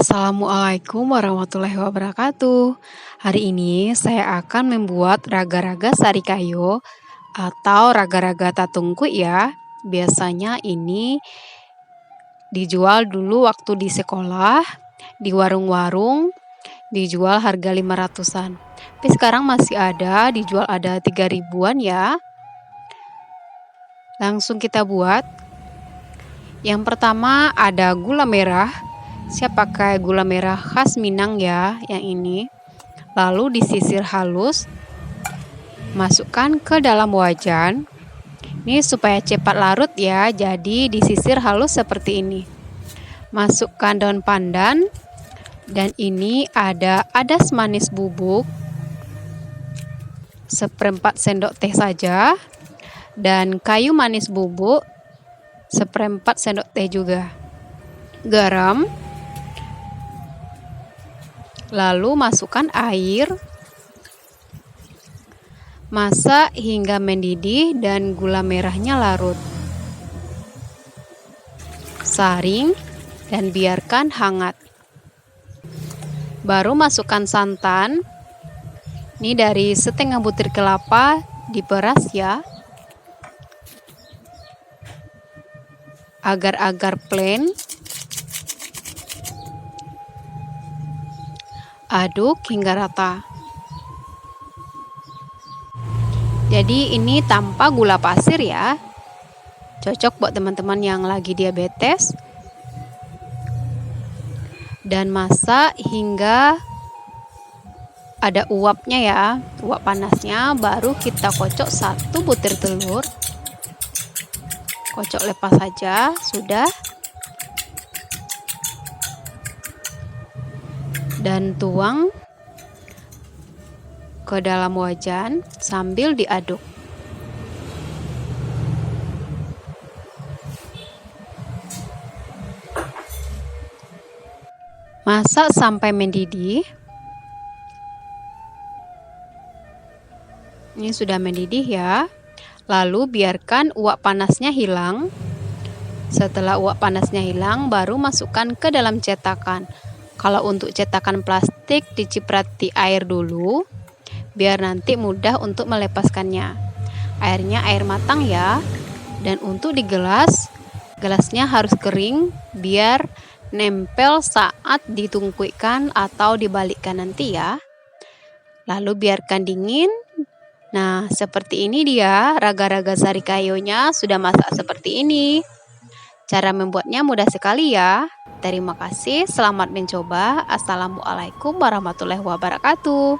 Assalamualaikum warahmatullahi wabarakatuh. Hari ini saya akan membuat raga-raga sarikayo atau raga-raga tatungku ya. Biasanya ini dijual dulu waktu di sekolah, di warung-warung, dijual harga 500-an. Tapi sekarang masih ada, dijual ada 3 ribuan ya. Langsung kita buat. Yang pertama ada gula merah. Saya pakai gula merah khas Minang ya, yang ini. Lalu disisir halus. Masukkan ke dalam wajan. Ini supaya cepat larut ya, jadi disisir halus seperti ini. Masukkan daun pandan. Dan ini ada adas manis bubuk. 1/4 sendok teh saja. Dan kayu manis bubuk 1/4 sendok teh juga. Garam. Lalu masukkan air. Masak hingga mendidih dan gula merahnya larut. Saring dan biarkan hangat. Baru masukkan santan. Ini dari setengah butir kelapa diperas ya. Agar-agar plain. Aduk hingga rata. Jadi ini tanpa gula pasir ya. Cocok buat teman-teman yang lagi diabetes. Dan masak hingga ada uapnya ya, uap panasnya. Baru kita kocok 1 butir telur. Kocok lepas saja, sudah. Dan tuang ke dalam wajan sambil diaduk. Masak sampai mendidih. Ini sudah mendidih ya. Lalu biarkan uap panasnya hilang. Setelah uap panasnya hilang, baru masukkan ke dalam cetakan. Kalau untuk cetakan plastik, diciprati air dulu, biar nanti mudah untuk melepaskannya. Airnya air matang ya. Dan untuk di gelas, gelasnya harus kering, biar nempel saat ditungkuikan atau dibalikkan nanti ya. Lalu biarkan dingin. Nah, seperti ini dia raga-raga sarikayonya sudah masak seperti ini. Cara membuatnya mudah sekali ya. Terima kasih, selamat mencoba. Assalamualaikum warahmatullahi wabarakatuh.